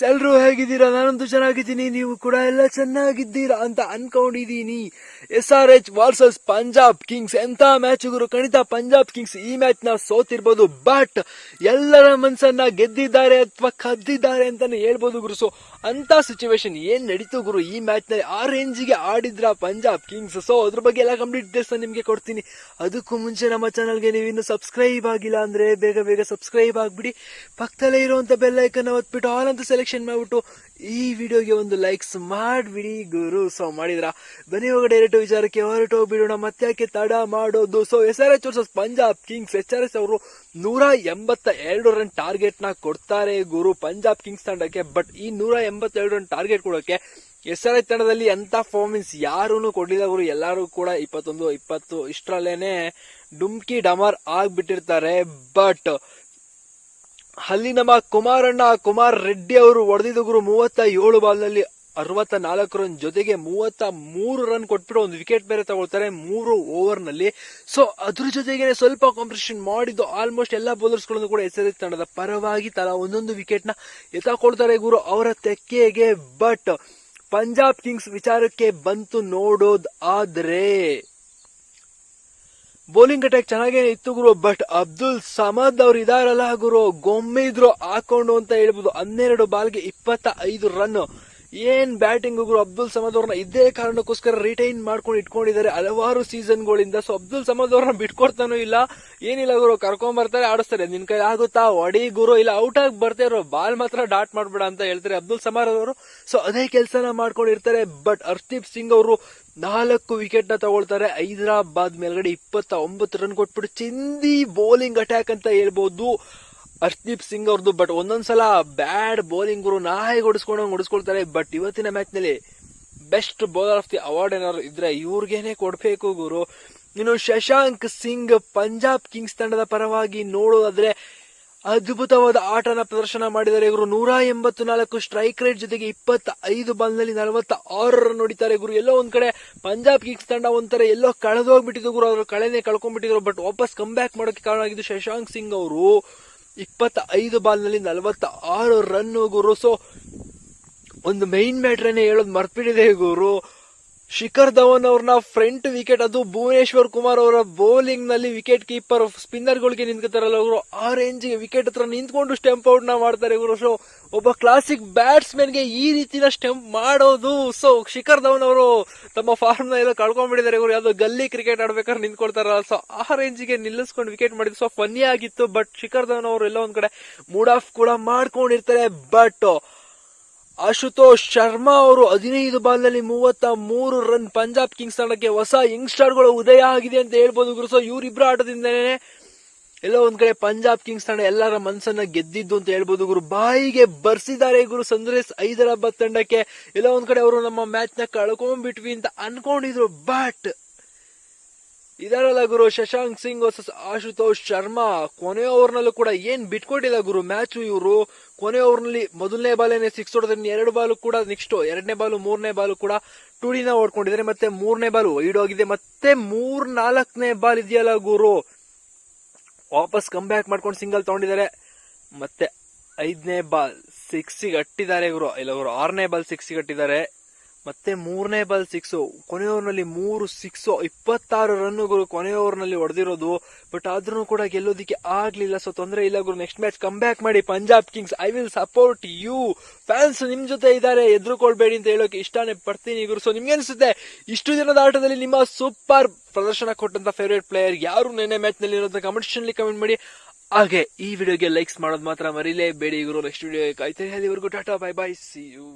ಎಲ್ರು ಹೇಗಿದ್ದೀರಾ? ನಾನಂತೂ ಚೆನ್ನಾಗಿದ್ದೀನಿ, ನೀವು ಕೂಡ ಎಲ್ಲ ಚೆನ್ನಾಗಿದ್ದೀರಾ ಅಂತ ಅನ್ಕೊಂಡಿದ್ದೀನಿ. SRH ವರ್ಸಸ್ ಪಂಜಾಬ್ ಕಿಂಗ್ಸ್ ಎಂತ ಮ್ಯಾಚ್ ಗುರು. ಖಂಡಿತ ಪಂಜಾಬ್ ಕಿಂಗ್ಸ್ ಈ ಮ್ಯಾಚ್ ನ ಸೋತಿರ್ಬೋದು, ಬಟ್ ಎಲ್ಲರ ಮನ್ಸನ್ನ ಗೆದ್ದಿದ್ದಾರೆ ಅಥವಾ ಕದ್ದಿದ್ದಾರೆ ಅಂತಾನೆ ಹೇಳ್ಬೋದು ಗುರು. ಸೊ ಅಂತ ಸಿಚುವೇಶನ್ ಏನ್ ನಡೀತು ಗುರು ಈ ಮ್ಯಾಚ್ ನಲ್ಲಿ, ಆ ರೇಂಜಿಗೆ ಆಡಿದ್ರ ಪಂಜಾಬ್ ಕಿಂಗ್ಸ್. ಸೊ ಅದ್ರ ಬಗ್ಗೆ ಎಲ್ಲ ಕಂಪ್ಲೀಟ್ ಡೀಟೇಲ್ಸ್ ನಿಮ್ಗೆ ಕೊಡ್ತೀನಿ. ಅದಕ್ಕೂ ಮುಂಚೆ ನಮ್ಮ ಚಾನಲ್ಗೆ ನೀವು ಇನ್ನು ಸಬ್ಸ್ಕ್ರೈಬ್ ಆಗಿಲ್ಲ ಅಂದ್ರೆ ಬೇಗ ಸಬ್ಸ್ಕ್ರೈಬ್ ಆಗ್ಬಿಡಿ. ಪಕ್ಕದಲ್ಲೇ ಇರುವಂತ ಬೆಲ್ ಐಕನ್ ಒತ್ಬಿಟ್ಟು ಆಲ್ ಅಂತ ಸೆಲೆಕ್ಷನ್ ಮಾಡ್ಬಿಟ್ಟು ಈ ವಿಡಿಯೋಗೆ ಒಂದು ಲೈಕ್ಸ್ ಮಾಡ್ಬಿಡಿ ಗುರು. ಸೊ ಮಾಡಿದ್ರ ಬನ್ನಿ ಹೋಗ ಡೈರೆಕ್ಟ್ ವಿಚಾರಕ್ಕೆ ಹೊರಟೋಗ್ಬಿಡೋಣ, ಮತ್ತ್ಯಾಕೆ ತಡ ಮಾಡೋದು. So SRH versus Punjab Kings. SRH ಅವರು 182 ರನ್ ಟಾರ್ಗೆಟ್ ನ ಕೊಡ್ತಾರೆ ಗುರು ಪಂಜಾಬ್ ಕಿಂಗ್ಸ್ ತಂಡಕ್ಕೆ. ಬಟ್ ಈ 182 ರನ್ ಟಾರ್ಗೆಟ್ ಕೊಡೋಕೆ SRH ತಂಡದಲ್ಲಿ ಎಂತ ಪರ್ಫಾರ್ಮೆನ್ಸ್ ಯಾರೂ ಕೊಡ್ಲಿಲ್ಲ ಗುರು. ಎಲ್ಲರೂ ಕೂಡ 21-20 ಇಷ್ಟರಲ್ಲೇನೆ ಡುಮ್ಕಿ ಡಮಾರ್ ಆಗ್ಬಿಟ್ಟಿರ್ತಾರೆ. ಬಟ್ ಅಲ್ಲಿ ನಮ್ಮ ಕುಮಾರ್ ರೆಡ್ಡಿ ಅವರು ಹೊಡೆದಿದ್ದು ಗುರು 37 ಬಾಲ್ ನಲ್ಲಿ 64 ರನ್ ಜೊತೆಗೆ 33 ರನ್ ಕೊಟ್ಬಿಟ್ಟು ಒಂದು ವಿಕೆಟ್ ಬೇರೆ ತಗೊಳ್ತಾರೆ 3 ಓವರ್ ನಲ್ಲಿ. ಸೊ ಅದ್ರ ಜೊತೆಗೆ ಸ್ವಲ್ಪ ಕಾಂಪಿಟೇಷನ್ ಮಾಡಿದ್ದು ಆಲ್ಮೋಸ್ಟ್ ಎಲ್ಲಾ ಬೌಲರ್ಸ್ ಗಳನ್ನು ಕೂಡ SRH ತಂಡದ ಪರವಾಗಿ ತಲಾ ಒಂದೊಂದು ವಿಕೆಟ್ ನ ಎತ್ತಕೊಳ್ತಾರೆ ಗುರು ಅವರ ತೆಕ್ಕೆಗೆ. ಬಟ್ ಪಂಜಾಬ್ ಕಿಂಗ್ಸ್ ವಿಚಾರಕ್ಕೆ ಬಂತು ನೋಡೋದ್ ಆದ್ರೆ ಬೌಲಿಂಗ್ ಅಟ್ಯಾಕ್ ಚೆನ್ನಾಗೇನೆ ಇತ್ತು ಗುರು. ಬಟ್ ಅಬ್ದುಲ್ ಸಮದ್ ಅವ್ರು ಇದಾರಲ್ಲ ಗುರು, ಗೊಮ್ಮಿದ್ರು ಹಾಕೊಂಡು ಅಂತ ಹೇಳ್ಬೋದು. 12 ಬಾಲ್ಗೆ 25 ರನ್. ಏನ್ ಬ್ಯಾಟಿಂಗ್ ಗುರು. ಅಬ್ದುಲ್ ಸಮದ್ ಅವ್ರನ್ನ ಇದೇ ಕಾರಣಕ್ಕೋಸ್ಕರ ರಿಟೈನ್ ಮಾಡ್ಕೊಂಡು ಇಟ್ಕೊಂಡಿದ್ದಾರೆ ಹಲವಾರು ಸೀಸನ್ ಗಳಿಂದ. ಸೊ ಅಬ್ದುಲ್ ಸಮದ್ ಅವ್ರನ್ನ ಬಿಟ್ಕೊಡ್ತಾನೂ ಇಲ್ಲ, ಏನಿಲ್ಲ ಗುರು, ಕರ್ಕೊಂಡ್ ಬರ್ತಾರೆ, ಆಡಿಸ್ತಾರೆ. ನಿನ್ ಕೈ ಆಗುತ್ತಾ ಹೊಡಿ ಗುರು, ಇಲ್ಲ ಔಟ್ ಆಗಿ ಬರ್ತಾರೋ ಬಾಲ್ ಮಾತ್ರ ಡಾಟ್ ಮಾಡ್ಬೇಡ ಅಂತ ಹೇಳ್ತಾರೆ ಅಬ್ದುಲ್ ಸಮದ್ ಅವರು. ಸೊ ಅದೇ ಕೆಲಸನ ಮಾಡ್ಕೊಂಡಿರ್ತಾರೆ. ಬಟ್ ಹರ್ಷದೀಪ್ ಸಿಂಗ್ ಅವರು 4 ವಿಕೆಟ್ ನ ತಗೊಳ್ತಾರೆ. ಹೈದರಾಬಾದ್ ಮೇಲ್ಗಡೆ 29 ರನ್ ಕೊಟ್ಬಿಟ್ಟು ಚಿಂದಿ ಬೌಲಿಂಗ್ ಅಟ್ಯಾಕ್ ಅಂತ ಹೇಳ್ಬೋದು ಹರ್ಷದೀಪ್ ಸಿಂಗ್ ಅವ್ರದ್ದು. ಬಟ್ ಒಂದೊಂದ್ಸಲ ಬ್ಯಾಡ್ ಬೌಲಿಂಗ್ ಗುರು, ನಾಯಿ ಹೊಡಿಸ್ಕೊಳ್ತಾರೆ. ಬಟ್ ಇವತ್ತಿನ ಮ್ಯಾಚ್ ನಲ್ಲಿ best bowler of the award ಏನಾದ್ರು ಇದ್ರೆ ಇವ್ರಿಗೇನೆ ಕೊಡ್ಬೇಕು ಗುರು. ಇನ್ನು ಶಶಾಂಕ್ ಸಿಂಗ್ ಪಂಜಾಬ್ ಕಿಂಗ್ಸ್ ತಂಡದ ಪರವಾಗಿ ನೋಡೋದಾದ್ರೆ ಅದ್ಭುತವಾದ ಆಟನ ಪ್ರದರ್ಶನ ಮಾಡಿದ್ದಾರೆ ಇವರು. 184 ಸ್ಟ್ರೈಕ್ ರೇಟ್ ಜೊತೆಗೆ 25 ಬಾಲ್ ನಲ್ಲಿ 46 ರನ್ ಹೊಡಿತಾರೆ ಗುರು. ಎಲ್ಲೋ ಒಂದ್ ಕಡೆ ಪಂಜಾಬ್ ಕಿಂಗ್ಸ್ ತಂಡ ಒಂಥರ ಎಲ್ಲೋ ಕಳೆದೋಗ್ಬಿಟ್ಟಿದ್ರು ಗುರು, ಅವ್ರು ಕಳೆನೆ ಕಳ್ಕೊಂಡ್ಬಿಟ್ಟಿದ್ರು. ಬಟ್ ವಾಪಸ್ ಕಮ್ ಬ್ಯಾಕ್ ಮಾಡೋಕೆ ಕಾರಣ ಆಗಿದ್ದು ಶಶಾಂಕ್ ಸಿಂಗ್ ಅವರು 25 ಬಾಲ್ ನಲ್ಲಿ 46 ರನ್ ಗುರು. ಸೊ ಒಂದು ಮೈನ್ ಮ್ಯಾಟ್ರನ್ನೇ ಹೇಳೋದು ಮರ್ತ್ಬಿಟ್ಟಿದೆ ಗುರು. ಶಿಖರ್ ಧವನ್ ಅವ್ರನ್ನ ಫ್ರಂಟ್ ವಿಕೆಟ್, ಅದು ಭುವನೇಶ್ವರ್ ಕುಮಾರ್ ಅವರ ಬೌಲಿಂಗ್ ನಲ್ಲಿ ವಿಕೆಟ್ ಕೀಪರ್ ಸ್ಪಿನ್ನರ್ ಗಳಿಗೆ ನಿಂತ್ಕೊತಾರಲ್ಲ ಅವರು, ಆ ರೇಂಜ್ಗೆ ವಿಕೆಟ್ ಹತ್ರ ನಿಂತ್ಕೊಂಡು ಸ್ಟೆಂಪ್ ಔಟ್ ನ ಮಾಡ್ತಾರೆ ಗುರು. ಸೊ ಒಬ್ಬ ಕ್ಲಾಸಿಕ್ ಬ್ಯಾಟ್ಸ್ಮನ್ ಗೆ ಈ ರೀತಿನ ಸ್ಟೆಂಪ್ ಮಾಡೋದು. ಸೊ ಶಿಖರ್ ಧವನ್ ಅವರು ತಮ್ಮ ಫಾರ್ಮ್ ನ ಎಲ್ಲ ಕಳ್ಕೊಂಡ್ಬಿಟ್ಟಿದ್ದಾರೆ ಗುರು. ಯಾವ್ದೋ ಗಲ್ಲಿ ಕ್ರಿಕೆಟ್ ಆಡ್ಬೇಕಾದ್ರೆ ನಿಂತ್ಕೊಳ್ತಾರಲ್ಲ, ಸೊ ಆ ರೇಂಜ್ಗೆ ನಿಲ್ಲಿಸ್ಕೊಂಡು ವಿಕೆಟ್ ಮಾಡಿದ್ರು. ಸೊ ಫನ್ನಿ ಆಗಿತ್ತು. ಬಟ್ ಶಿಖರ್ ಧವನ್ ಅವರು ಎಲ್ಲ ಒಂದ್ ಕಡೆ ಮೂಡ್ ಆಫ್ ಕೂಡ ಮಾಡ್ಕೊಂಡಿರ್ತಾರೆ. ಬಟ್ ಆಶುತೋಷ್ ಶರ್ಮಾ ಅವರು 15 ಬಾಲ್ ನಲ್ಲಿ 33 ರನ್. ಪಂಜಾಬ್ ಕಿಂಗ್ಸ್ ತಂಡಕ್ಕೆ ಹೊಸ ಯಂಗ್ಸ್ಟರ್ ಗಳು ಉದಯ ಆಗಿದೆ ಅಂತ ಹೇಳ್ಬೋದು ಗುರು. ಸೊ ಇವರಿಬ್ಬರ ಆಟದಿಂದನೇ ಎಲ್ಲೋ ಒಂದ್ ಕಡೆ ಪಂಜಾಬ್ ಕಿಂಗ್ಸ್ ತಂಡ ಎಲ್ಲರ ಮನಸ್ಸನ್ನ ಗೆದ್ದಿದ್ದು ಅಂತ ಹೇಳ್ಬೋದು ಗುರು. ಬಾಯಿಗೆ ಬರ್ಸಿದ್ದಾರೆ ಗುರು ಸನ್ರೈಸ್ ಹೈದರಾಬಾದ್ ತಂಡಕ್ಕೆ. ಎಲ್ಲೋ ಒಂದ್ ಕಡೆ ಅವರು ನಮ್ಮ ಮ್ಯಾಚ್ ನ ಕಳ್ಕೊಂಡ್ಬಿಟ್ವಿ ಅಂತ ಅನ್ಕೊಂಡಿದ್ರು. ಬಟ್ ಇದರಲ್ಲ ಗುರು, ಶಶಾಂಕ್ ಸಿಂಗ್ ವರ್ಸಸ್ ಆಶುತೋಷ್ ಶರ್ಮಾ ಕೊನೆ ಓವರ್ ನಲ್ಲೂ ಕೂಡ ಏನ್ ಬಿಟ್ಕೊಟ್ಟಿಲ್ಲ ಗುರು ಮ್ಯಾಚ್. ಇವರು ಕೊನೆ ಓವರ್ ನಲ್ಲಿ ಮೊದಲನೇ ಬಾಲೇನೆ 6 ಹೊಡೆದ್ರೆ 2 ಬಾಲು ಕೂಡ ನೆಕ್ಸ್ಟ್ 2ನೇ ಬಾಲು 3ನೇ ಬಾಲು ಕೂಡ 2D ನ ಓಡ್ಕೊಂಡಿದ್ದಾರೆ. ಮತ್ತೆ 3ನೇ ಬಾಲ್ ವೈಡ್ ಹೋಗಿದೆ. ಮತ್ತೆ 4ನೇ ಬಾಲ್ ಇದೆಯಲ್ಲ ಗುರು, ವಾಪಸ್ ಕಮ್ ಬ್ಯಾಕ್ ಮಾಡ್ಕೊಂಡು ಸಿಂಗಲ್ ತಗೊಂಡಿದ್ದಾರೆ. ಮತ್ತೆ 5ನೇ ಬಾಲ್ 6 ಅಟ್ಟಿದ್ದಾರೆ ಗುರು. ಇಲ್ಲ ಗುರು, 6ನೇ ಬಾಲ್ 6 ಅಟ್ಟಿದ್ದಾರೆ. ಮತ್ತೆ 3ನೇ ಬಾಲ್ 6. ಕೊನೆ ಓವರ್ ನಲ್ಲಿ 3 6, 26 ರನ್ ಗುರು ಕೊನೆ ಓವರ್ ನಲ್ಲಿ ಹೊಡೆದಿರೋದು. ಬಟ್ ಆದ್ರೂ ಕೂಡ ಗೆಲ್ಲೋದಿಕ್ಕೆ ಆಗ್ಲಿಲ್ಲ. ಸೊ ತೊಂದರೆ ಇಲ್ಲ ಗುರು, ನೆಕ್ಸ್ಟ್ ಮ್ಯಾಚ್ ಕಮ್ ಬ್ಯಾಕ್ ಮಾಡಿ Punjab Kings. I will support you. Fans ನಿಮ್ ಜೊತೆ ಇದ್ದಾರೆ, ಎದ್ರುಕೊಳ್ಬೇಡಿ ಅಂತ ಹೇಳೋಕೆ ಇಷ್ಟಾನೇ ಪಡ್ತೀನಿ ಗುರು. ಸೊ ನಿಮ್ಗೆ ಅನ್ಸುತ್ತೆ ಇಷ್ಟು ದಿನದ ಆಟದಲ್ಲಿ ನಿಮ್ಮ ಸೂಪರ್ ಪ್ರದರ್ಶನ ಕೊಟ್ಟಂತ ಫೇವರೇಟ್ ಪ್ಲೇಯರ್ ಯಾರು ನೆನ್ನೆ ಮ್ಯಾಚ್ ನಲ್ಲಿ ಇರೋದನ್ನ ಕಮೆಂಟ್ ಸೆಕ್ಷನ್ ನಲ್ಲಿ ಕಮೆಂಟ್ ಮಾಡಿ. ಹಾಗೆ ಈ ವಿಡಿಯೋಗೆ ಲೈಕ್ಸ್ ಮಾಡೋದು ಮಾತ್ರ ಮರಿಲೇಬೇಡಿ ಗುರು. ನೆಕ್ಸ್ಟ್ ವಿಡಿಯೋ ಕಾಯ್ತಾರೆ. ಅಲ್ಲಿವರೆಗೂ tata, bye bye, see you.